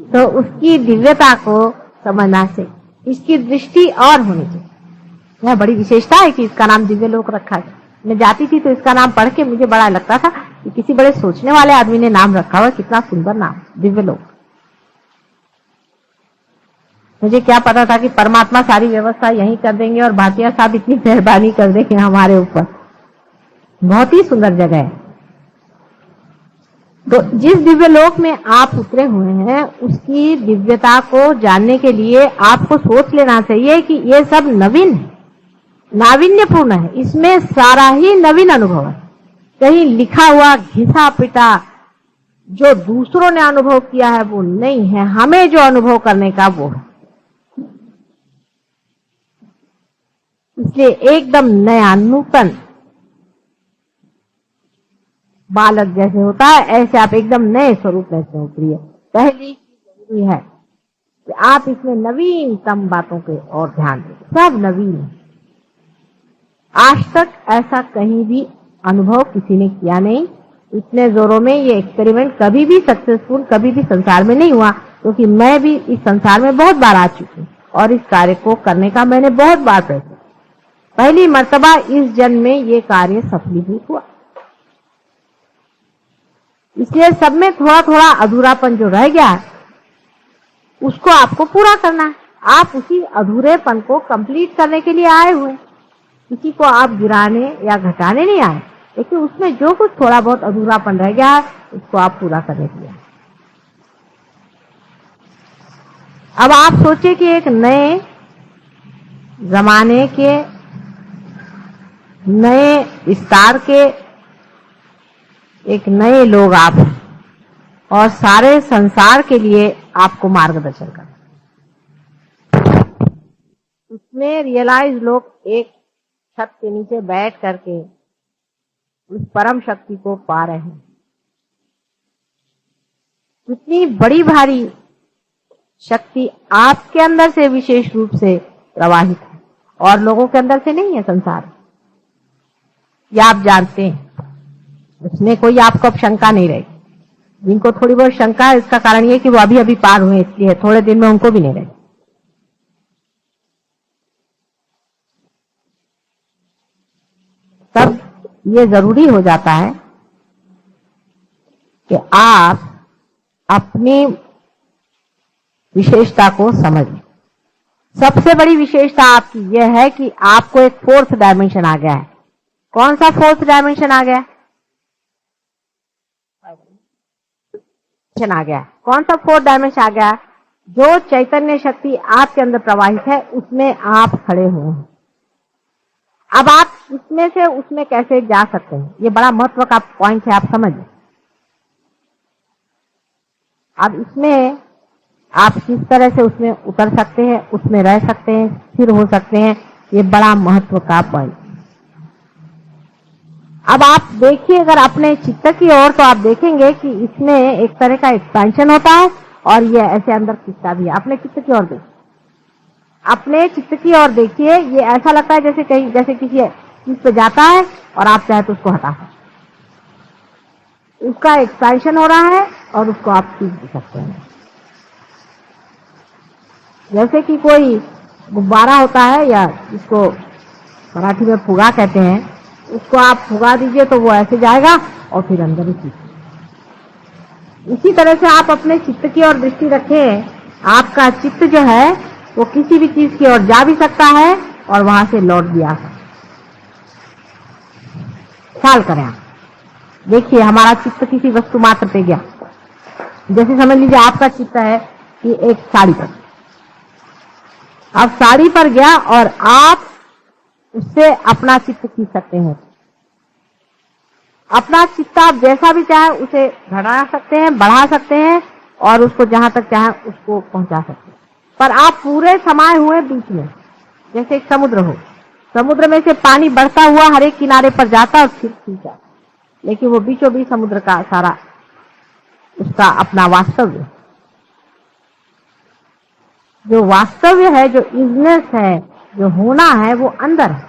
तो उसकी दिव्यता को समझना से इसकी दृष्टि और होनी चाहिए। यह बड़ी विशेषता है कि इसका नाम दिव्य लोक रखा है। मैं जाती थी तो इसका नाम पढ़ के मुझे बड़ा लगता था कि किसी बड़े सोचने वाले आदमी ने नाम रखा हुआ, कितना सुंदर नाम, दिव्य लोक। मुझे क्या पता था कि परमात्मा सारी व्यवस्था यहीं कर देंगे और भाटिया साहब इतनी मेहरबानी कर देंगे हमारे ऊपर। बहुत ही सुंदर जगह है। तो जिस दिव्य लोक में आप उतरे हुए हैं उसकी दिव्यता को जानने के लिए आपको सोच लेना चाहिए कि ये सब नवीन है, नाविन्यपूर्ण है। इसमें सारा ही नवीन अनुभव है। कहीं लिखा हुआ घिसा पिटा जो दूसरों ने अनुभव किया है वो नहीं है, हमें जो अनुभव करने का वो है। इसलिए एकदम नया, नूतन, बालक जैसे होता है ऐसे आप एकदम नए स्वरूप में से उतरिए। पहली चीज जरूरी है कि आप इसमें नवीनतम बातों के और ध्यान दें। सब नवीन है। आज तक ऐसा कहीं भी अनुभव किसी ने किया नहीं। इतने जोरों में ये एक्सपेरिमेंट कभी भी सक्सेसफुल कभी भी संसार में नहीं हुआ, क्योंकि मैं भी इस संसार में बहुत बार आ चुकी हूँ और इस कार्य को करने का मैंने बहुत बार प्रयास किया। पहली मर्तबा इस जन्म में ये कार्य सफलीभूत हुआ। इसलिए सब में थोड़ा थोड़ा अधूरापन जो रह गया है उसको आपको पूरा करना है। आप उसी अधूरेपन को कंप्लीट करने के लिए आए हुए। किसी को आप गिराने या घटाने नहीं आए, लेकिन उसमें जो कुछ थोड़ा बहुत अधूरापन रह गया है उसको आप पूरा करने के लिए। अब आप सोचिए कि एक नए जमाने के, नए विस्तार के एक नए लोग आप हैं और सारे संसार के लिए आपको मार्गदर्शन करना। उसमें रियलाइज लोग एक छत के नीचे बैठ करके उस परम शक्ति को पा रहे हैं। कितनी बड़ी भारी शक्ति आपके अंदर से विशेष रूप से प्रवाहित है और लोगों के अंदर से नहीं है संसार। ये आप जानते हैं, उसमें कोई आपको अब शंका नहीं रहेगी। जिनको थोड़ी बहुत शंका है इसका कारण ये कि वो अभी अभी पार हुए, इसलिए थोड़े दिन में उनको भी नहीं रहेगी। तब ये जरूरी हो जाता है कि आप अपनी विशेषता को समझें। सबसे बड़ी विशेषता आपकी यह है कि आपको एक फोर्थ डायमेंशन आ गया है। कौन सा फोर्थ डायमेंशन आ गया? आ गया। कौन सा फोर्थ डायमेंशन आ गया? जो चैतन्य शक्ति आपके अंदर प्रवाहित है उसमें आप खड़े हुए हैं। अब आप इसमें से उसमें कैसे जा सकते हैं, ये बड़ा महत्व का पॉइंट है, आप समझिए। अब इसमें आप किस तरह से उसमें उतर सकते हैं, उसमें रह सकते हैं, स्थिर हो सकते हैं, ये बड़ा महत्व का पॉइंट। अब आप देखिए अगर अपने चित्त की ओर, तो आप देखेंगे कि इसमें एक तरह का एक्सपेंशन होता है और ये ऐसे अंदर खिंचता भी है। अपने चित्त की ओर देखिए, अपने चित्त की ओर देखिए, ये ऐसा लगता है जैसे कहीं, जैसे किसी चीज पे जाता है और आप चाहे तो उसको हटा सकते, उसका एक्सपेंशन हो रहा है और उसको आप खींच भी सकते हैं। जैसे कि कोई गुब्बारा होता है या जिसको मराठी में फुगा कहते हैं, उसको आप फुगा दीजिए तो वो ऐसे जाएगा और फिर अंदर ही खींचेगा। इसी तरह से आप अपने चित्त की ओर दृष्टि रखें। आपका चित्त जो है वो किसी भी चीज की ओर जा भी सकता है और वहां से लौट भी आ सकता है। ख्याल करें आप, देखिए हमारा चित्त किसी वस्तु मात्र पे गया। जैसे समझ लीजिए आपका चित्त है कि एक साड़ी पर, अब साड़ी पर गया और आप उससे अपना चित्त खींच सकते हैं। अपना चित्त आप जैसा भी चाहे उसे घटा सकते हैं, बढ़ा सकते हैं और उसको जहां तक चाहे उसको पहुंचा सकते हैं। पर आप पूरे समाये हुए बीच में, जैसे एक समुद्र हो, समुद्र में से पानी बढ़ता हुआ हर एक किनारे पर जाता और फिर खींचा, लेकिन वो बीचों बीच समुद्र का सारा उसका अपना वास्तव्य, जो वास्तव्य है, जो इजनेस है, जो होना है, वो अंदर है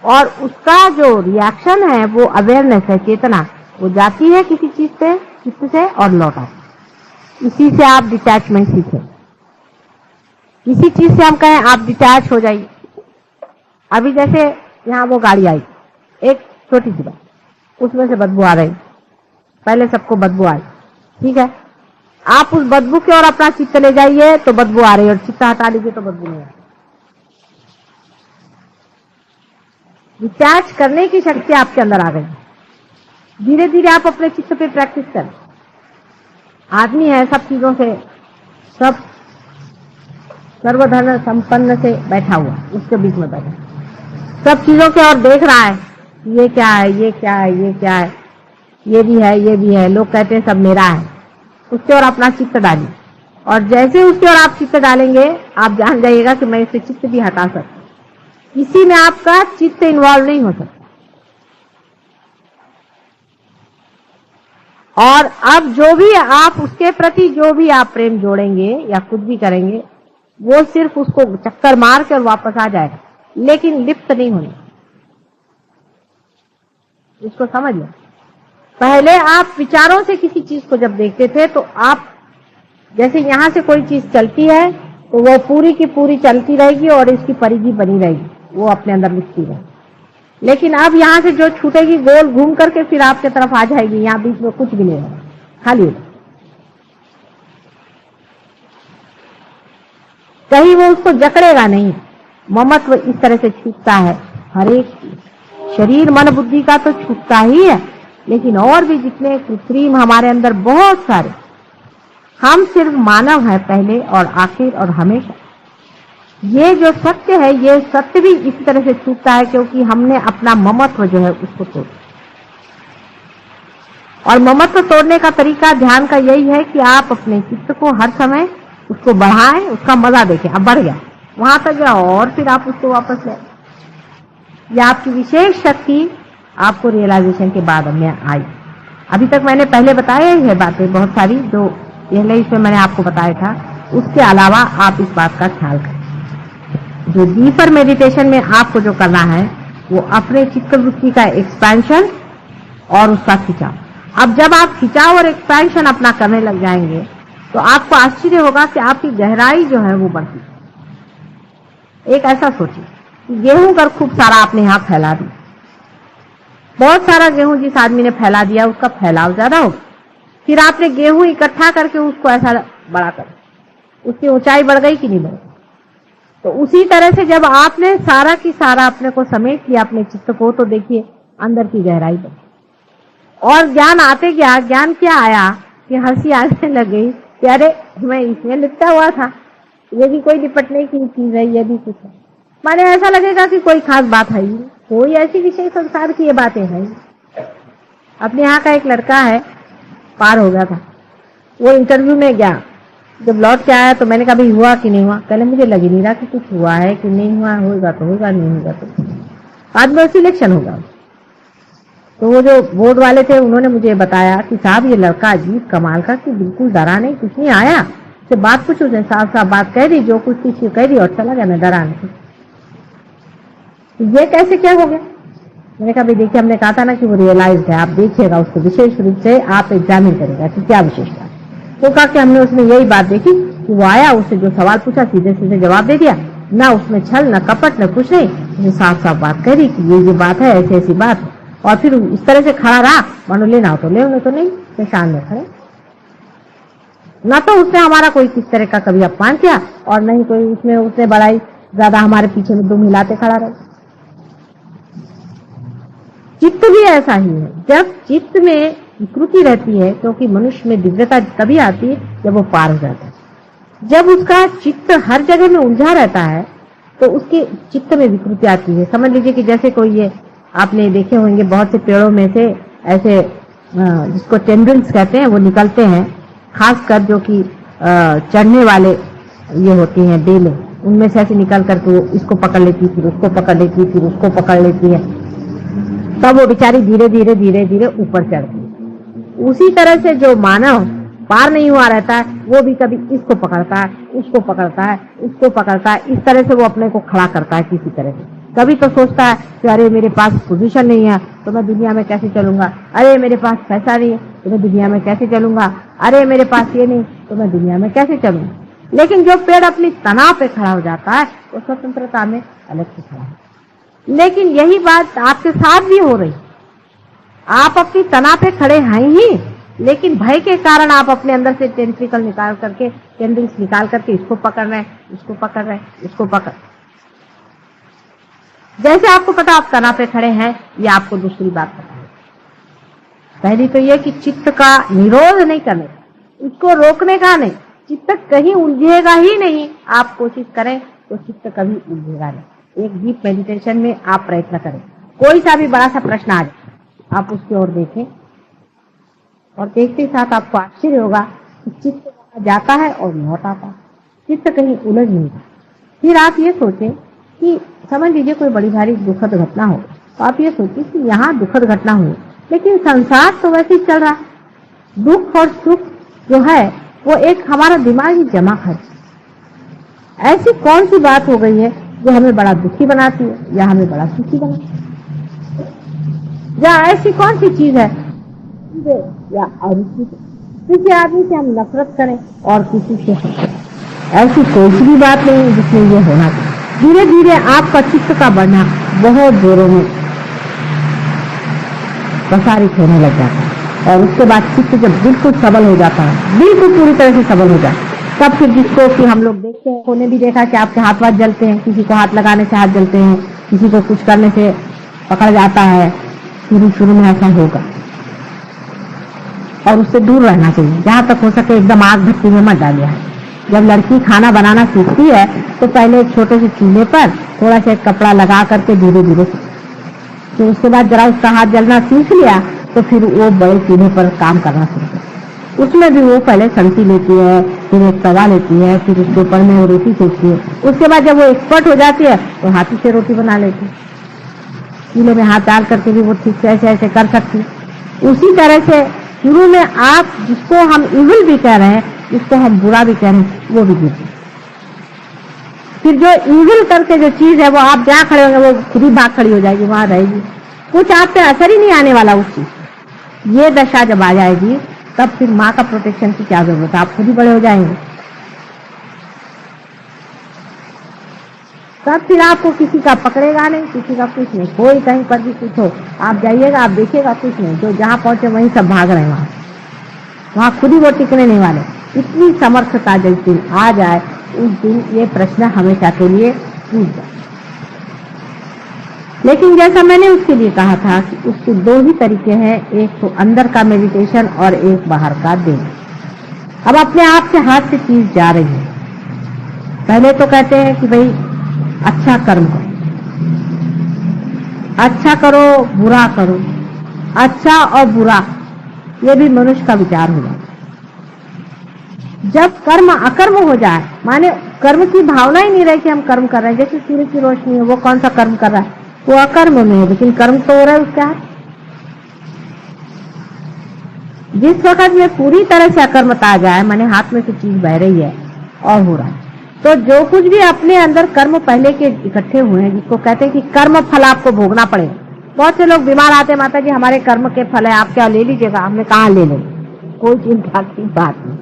और उसका जो रिएक्शन है वो अवेयरनेस है, चेतना। वो जाती है किसी चीज पे चित्त से और लौट आती। इसी से आप डिटैचमेंट सीखें। किसी चीज से हम कहें आप डिटैच हो जाइए। अभी जैसे यहाँ वो गाड़ी आई, एक छोटी सी बात, उसमें से बदबू आ रही, पहले सबको बदबू आई, ठीक है, आप उस बदबू की ओर अपना चित्त ले जाइए तो बदबू आ रही है और चित्त हटा लीजिए तो बदबू नहीं आ रही। डिटैच करने की शक्ति आपके अंदर आ गई। धीरे धीरे आप अपने चित्त पे प्रैक्टिस करें। आदमी है सब चीजों से, सब सर्वधर्म संपन्न से बैठा हुआ, उसके बीच में बैठा, सब चीजों के और देख रहा है, ये क्या है, ये क्या है, ये क्या है, ये भी है, ये भी है, लोग कहते हैं सब मेरा है। उसके और अपना चित्त डालिए और जैसे उसके और आप चित्त डालेंगे आप जान जाइएगा कि मैं इससे चित्त भी हटा सकता। इसी में आपका चित्त इन्वॉल्व नहीं हो सकता। और अब जो भी आप उसके प्रति जो भी आप प्रेम जोड़ेंगे या कुछ भी करेंगे, वो सिर्फ उसको चक्कर मार कर वापस आ जाएगा, लेकिन लिप्त नहीं होने। इसको समझ लो। पहले आप विचारों से किसी चीज को जब देखते थे तो आप जैसे यहां से कोई चीज चलती है तो वो पूरी की पूरी चलती रहेगी और इसकी परिधि बनी रहेगी, वो अपने अंदर लिखती रहेगी। लेकिन अब यहां से जो छूटेगी गोल घूम करके फिर आपके तरफ आ जाएगी, यहां बीच में कुछ भी नहीं है, खाली है। कहीं वो उसको जकड़ेगा नहीं। ममत्व इस तरह से छूटता है हर एक शरीर मन बुद्धि का तो छूटता ही है, लेकिन और भी जितने कृत्रिम हमारे अंदर बहुत सारे, हम सिर्फ मानव हैं पहले और आखिर और हमेशा। ये जो सत्य है, ये सत्य भी इस तरह से छूटता है क्योंकि हमने अपना ममत्व जो है उसको तोड़। और ममत्व तोड़ने का तरीका ध्यान का यही है कि आप अपने चित्त को हर समय उसको बढ़ाएं, उसका मजा देखें। अब बढ़ गया, वहां तक गया और फिर आप उसको वापस ले। यह आपकी विशेष शक्ति आपको रियलाइजेशन के बाद में आई। अभी तक मैंने पहले बताया ही है बातें बहुत सारी, जो पहले इसमें मैंने आपको बताया था उसके अलावा आप इस बात का ख्याल करें। जो डीपर मेडिटेशन में आपको जो करना है वो अपने चित्तवृत्ति का एक्सपेंशन और उसका खिंचाव। अब जब आप खिंचाव और एक्सपेंशन अपना करने लग जाएंगे तो आपको आश्चर्य होगा कि आपकी गहराई जो है वो बढ़ती है। एक ऐसा सोचिए कि गेहूं कर खूब सारा आपने यहाँ फैला दिया, बहुत सारा गेहूं जिस आदमी ने फैला दिया उसका फैलाव ज्यादा होगा। फिर आपने गेहूं इकट्ठा करके उसको ऐसा बड़ा कर, उसकी ऊंचाई बढ़ गई कि नहीं बढ़? तो उसी तरह से जब आपने सारा की सारा अपने को समेट लिया अपने चित्त को, तो देखिए अंदर की गहराई बढ़ी और ज्ञान आते गया। ज्ञान क्या आया कि हंसी आने लग गई कि अरे मैं इसमें लिपटा हुआ था, ये भी कोई निपटने की चीज है, ये भी कुछ है। माने ऐसा लगेगा कि कोई खास बात है ही, कोई ऐसी विषय संसार की ये बातें हैं। अपने यहाँ का एक लड़का है, पार हो गया था, वो इंटरव्यू में गया, जब लौट के आया तो मैंने कहा भाई हुआ कि नहीं हुआ? पहले मुझे लग ही नहीं रहा कि कुछ हुआ है कि नहीं हुआ, होगा तो होगा, नहीं होगा तो बाद में सिलेक्शन होगा। तो वो जो बोर्ड वाले थे उन्होंने मुझे बताया कि साहब ये लड़का अजीब कमाल का, कि बिल्कुल डरा नहीं, कुछ नहीं आया, उससे बात पूछो, उसने साफ साफ बात कह दी, जो कुछ थी कह दी और चला गया, मैं डरा नहीं। ये कैसे क्या हो गया? मैंने कहा भाई देखिए, हमने कहा था ना कि वो रियलाइज्ड है, आप देखिएगा उसको विशेष रूप से आप एग्जामिन करेगा कि क्या विशेषता। तो कहा कि हमने उसमें यही बात देखी कि वो आया, उससे जो सवाल पूछा सीधे सीधे जवाब दे दिया, ना उसमें छल न कपट न कुछ नहीं, उसने साफ साफ बात करी कि ये बात है, ऐसी ऐसी बात है। और फिर इस तरह से खड़ा रहा, मानो लेना हो तो ले, तो नहीं, निशान में खड़े। ना तो उसने हमारा कोई किस तरह का कभी अपमान किया और नहीं कोई उसमें उसने बड़ाई ज्यादा हमारे पीछे में दुम हिलाते खड़ा रहा। चित्त भी ऐसा ही है, जब चित्त में विकृति रहती है, क्योंकि मनुष्य में दिव्यता तभी आती है जब वो पार हो जाता है। जब उसका चित्त हर जगह में उलझा रहता है तो उसके चित्त में विकृति आती है। समझ लीजिए कि जैसे कोई, ये आपने देखे होंगे बहुत से पेड़ों में से ऐसे जिसको टेंड्रिल्स कहते हैं वो निकलते हैं, खासकर जो कि चढ़ने वाले ये होती हैं बेलें, उनमें से ऐसे निकल करके वो इसको पकड़ लेती, फिर उसको पकड़ लेती, फिर उसको पकड़ लेती है, तब वो बेचारी धीरे धीरे धीरे धीरे ऊपर चढ़ती है। उसी तरह से जो मानव पार नहीं हुआ रहता है वो भी कभी इसको पकड़ता है, उसको पकड़ता है, उसको पकड़ता है, इस तरह से वो अपने को खड़ा करता है किसी तरह से। कभी तो सोचता है कि अरे मेरे पास पोजीशन नहीं है तो मैं दुनिया में कैसे चलूंगा, अरे मेरे पास पैसा नहीं है तो मैं दुनिया में कैसे चलूंगा, अरे मेरे पास ये नहीं तो मैं दुनिया में कैसे चलूंगा। लेकिन जो पेड़ अपनी तना पे खड़ा हो जाता है वो स्वतंत्रता में अलग से खड़ा है। लेकिन यही बात आपके साथ भी हो रही, आप अपनी तना पे खड़े हैं ही, लेकिन भय के कारण आप अपने अंदर से टेंट्रिकल निकाल करके, टेंड्रिल्स निकाल करके इसको पकड़ रहे हैं, इसको पकड़ रहे हैं, इसको पकड़। जैसे आपको पता आप तना पे खड़े हैं, ये आपको दूसरी बात पता है। पहली तो ये कि चित्त का निरोध नहीं करने का, इसको रोकने का नहीं, चित्त कहीं उलझेगा ही नहीं। आप कोशिश करें तो चित्त कभी उलझेगा नहीं। एक डीप मेडिटेशन में आप प्रयत्न करें, कोई सा भी बड़ा सा प्रश्न आ जाए आप उसकी ओर देखें और देखते साथ आपको आश्चर्य होगा कि चित्त वहां जाता है और लौट आता है, चित्त कहीं उलझ नहीं था। फिर आप ये सोचें कि समझ लीजिए कोई बड़ी भारी दुखद घटना हो, तो आप ये सोचिए कि यहाँ दुखद घटना हुई, लेकिन संसार तो वैसे ही चल रहा है। दुख और सुख जो है वो एक हमारा दिमागी जमा खर्च। ऐसी कौन सी बात हो गई है जो हमें बड़ा दुखी बनाती है या हमें बड़ा सुखी बनाती है, या ऐसी कौन सी चीज है या अरुचि, किसी आदमी से हम नफरत करें और किसी से ऐसी कोई भी बात नहीं जिसमें ये होना चाहिए। धीरे धीरे आपका चित्त का बढ़ना बहुत जोरों में प्रसारित होने लग जाता है और उसके बाद चित्त जब बिल्कुल सबल हो जाता है, बिल्कुल पूरी तरह से सबल हो जाता है, तब फिर जिसको कि हम लोग देखते हैं, उन्होंने भी देखा कि आपके हाथ वाथ जलते हैं, किसी को हाथ लगाने से हाथ जलते हैं, किसी को कुछ करने से पकड़ जाता है। शुरू शुरू में ऐसा होगा और उससे दूर रहना चाहिए, जहां तक हो सके एकदम आग भट्टी में मत डालिए। जब लड़की खाना बनाना सीखती है तो पहले एक छोटे से चूल्हे पर थोड़ा सा कपड़ा लगा करके धीरे धीरे, फिर उसके बाद जरा उसका हाथ जलना सीख लिया तो फिर वो बड़े चूल्हे पर काम करना सीखता है। उसमें भी वो पहले संगती लेती है, फिर एक तवा लेती है, फिर उसके ऊपर में वो रोटी सेकती है। उसके बाद जब वो एक्सपर्ट हो जाती है तो हाथी से रोटी बना लेती है, चूल्हे में हाथ डाल करके भी वो ठीक से ऐसे ऐसे कर सकती है। उसी तरह से शुरू में आप जिसको हम इविल भी कह रहे हैं जिसको हम बुरा भी कह रहे हैं, वो भी गिर जाए। फिर जो इविल करके जो चीज है वो आप जहाँ खड़े होंगे वो खुद ही भाग खड़ी हो जाएगी, वहां रहेगी, कुछ आप पे असर ही नहीं आने वाला उस चीज। ये दशा जब आ जाएगी तब फिर माँ का प्रोटेक्शन की क्या जरूरत है, आप खुद ही बड़े हो जाएंगे। तब फिर आपको किसी का पकड़ेगा नहीं, किसी का कुछ नहीं, कोई कहीं पर भी कुछ हो आप जाइएगा, आप देखिएगा कुछ नहीं, जो जहाँ पहुंचे वहीं सब भाग रहे हैं, वहां खुद ही वो टिकने नहीं वाले। इतनी समर्थता जिस दिन आ जाए उस दिन ये प्रश्न हमेशा के लिए टूट जाए। लेकिन जैसा मैंने उसके लिए कहा था कि उसके दो ही तरीके हैं, एक तो अंदर का मेडिटेशन और एक बाहर का देना। अब अपने आप से हाथ से चीज जा रही है। पहले तो कहते हैं कि भाई अच्छा कर्म करो, अच्छा करो बुरा करो, अच्छा और बुरा ये भी मनुष्य का विचार हो जाए। जब कर्म अकर्म हो जाए, माने कर्म की भावना ही नहीं रहे कि हम कर्म कर रहे हैं, जैसे सूर्य की रोशनी है, वो कौन सा कर्म कर रहा है, वो अकर्म में है, लेकिन कर्म तो हो रहा है उसका। जिस वक्त में पूरी तरह से अकर्मता आ जाए, माने हाथ में से चीज बह रही है और हो रहा है, तो जो कुछ भी अपने अंदर कर्म पहले के इकट्ठे हुए हैं, जिसको कहते हैं कि कर्म फल आपको भोगना पड़ेगा। बहुत से लोग बीमार आते हैं, माता जी हमारे कर्म के फल है, आप क्या ले लीजिएगा, हमने कहा ले लेंगे, कोई चिंता की बात नहीं।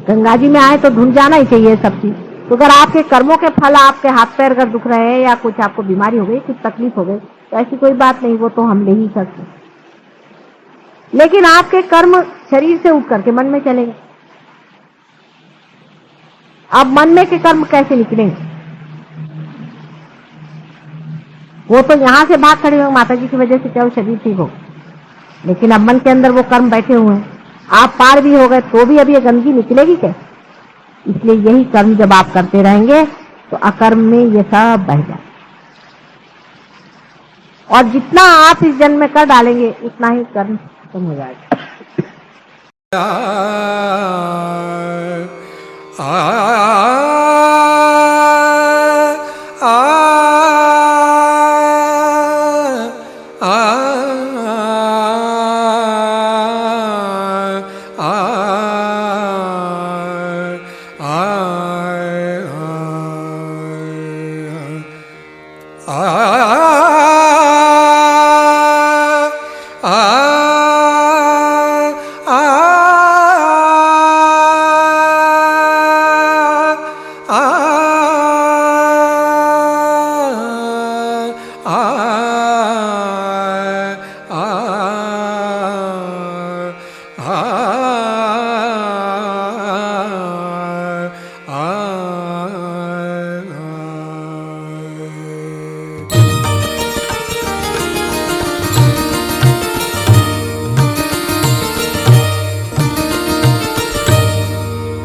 गंगा जी में आए तो धुल जाना ही चाहिए सब चीज। तो अगर आपके कर्मों के फल, आपके हाथ पैर अगर दुख रहे हैं या कुछ आपको बीमारी हो गई, कुछ तकलीफ हो गई, तो ऐसी कोई बात नहीं, वो तो हम ले ही सकते। लेकिन आपके कर्म शरीर से उठ करके मन में चलेंगे। अब मन में के कर्म कैसे निकलेंगे? वो तो यहां से भाग खड़े होंगे माता जी की वजह से, चाहे शरीर ठीक हो, लेकिन अब मन के अंदर वो कर्म बैठे हुए हैं। आप पार भी हो गए तो भी अब ये गंदगी निकलेगी कैसे? इसलिए यही कर्म जब आप करते रहेंगे तो अकर्म में ये सब बह जाए, और जितना आप इस जन्म में कर डालेंगे उतना ही कर्म खत्म हो जाएगा।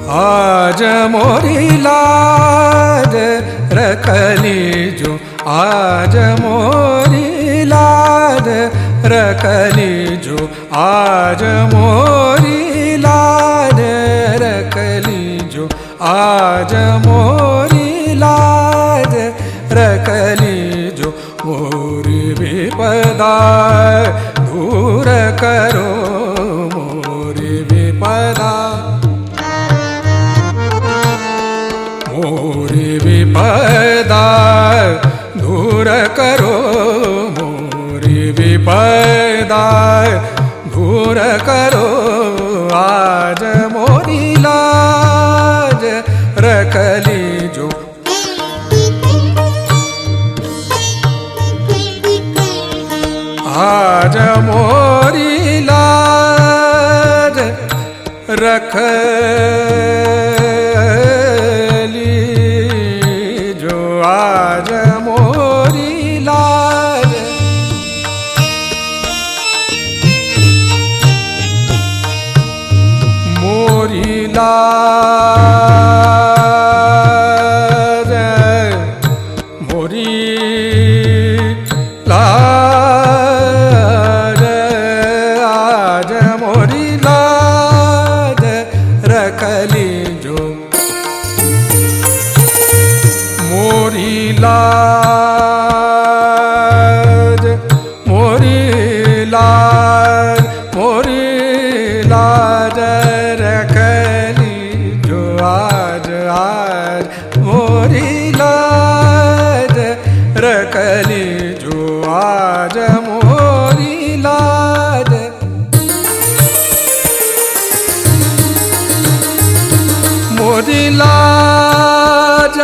आज मोरी लाज रखली जो, आज मोरी लाज रखली जो, आज मोरी लाज रखली जो, आज मोरी लाज रखली जो, मोरी विपदा दूर करो, मोरी विपदा, मोरी विपदा दूर करो, मोरी विपदा दूर करो, आज मोरी लाज रखली जो, आज मोरी लाज रखली जो, आज मोरी लाज, मोरी लाज, मोरी लाज, आज मोरी लाज रखली जो, मोरी लाज, मोरी लाज, मोरी लाज रखली आज मोरी लाज मोरी लाज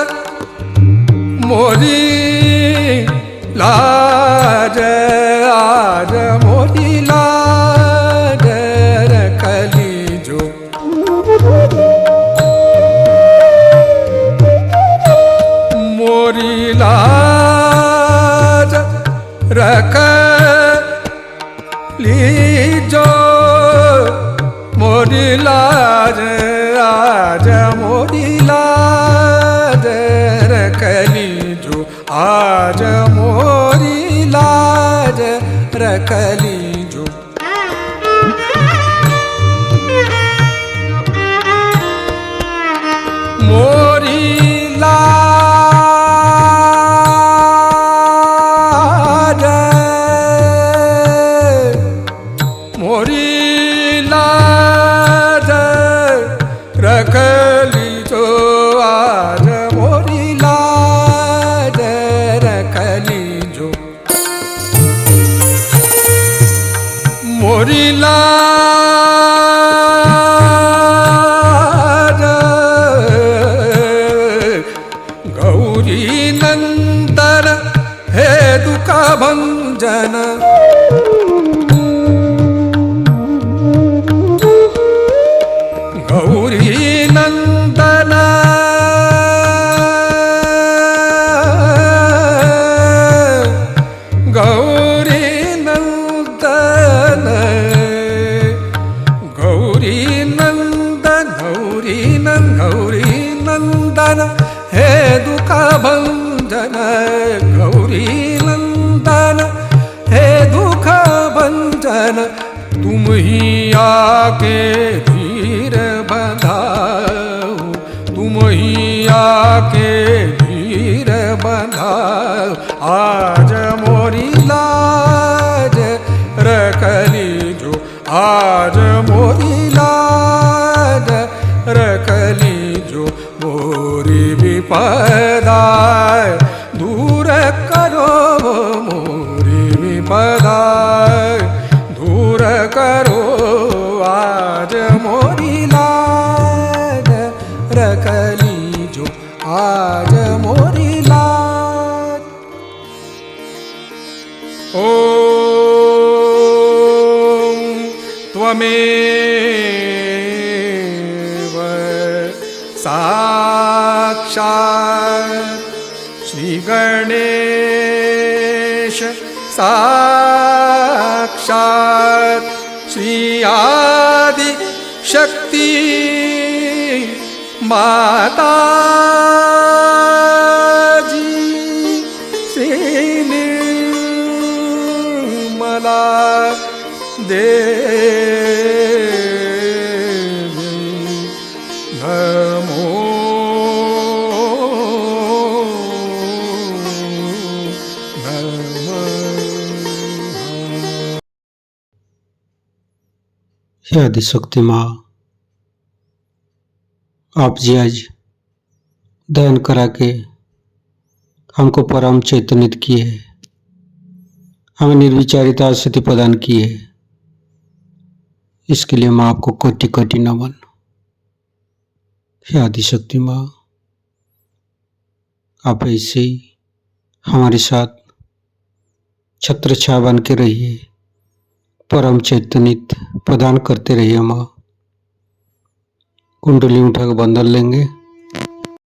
मोरी लाज आज मोरी लाज रखली जो मोरी लाज रख लीजो मोरी लाज आज मोरी लाज रख लीजो आज मोरी लाज रख लीजो मोरी लाज मोरी लाज रख लीजो आज मोरी लाज रख लीजो मोरी लाज गौरी नंदन हे दुख भंजन गौरी नंदन गौरी नंदन गौरी नंदन गौरी गौरी नंदन हे दुख भंजन गौरी नंदन हे दुख भंजन तुम ही आके धीर बंधाओ तुम ही आके धीर बंधाओ आज मोरी लाज रख लीजो आज मोरी लाज रख लीजो मोरी विपदा दूर करो मोरी विपदा दूर करो आज मोरी लाज रख लीजो आज मोरी लाज ओम त्वमेव साक्षात् श्री गणेश साक्षात् श्री आदि शक्ति माता जी श्री निर्मला देवी नमो हे आदिशक्ति माँ, आप जी आज दयन करा के हमको परम चैतन्यित किए, हमें निर्विचारिता स्थिति प्रदान की है। इसके लिए माँ आपको कोटि कोटि नमन। हे आदिशक्ति माँ, आप ऐसे ही हमारे साथ छत्र छाया बन के रहिए, परम चैतन्यित प्रदान करते रहिए। माँ कुंडली उठा के बंधन लेंगे।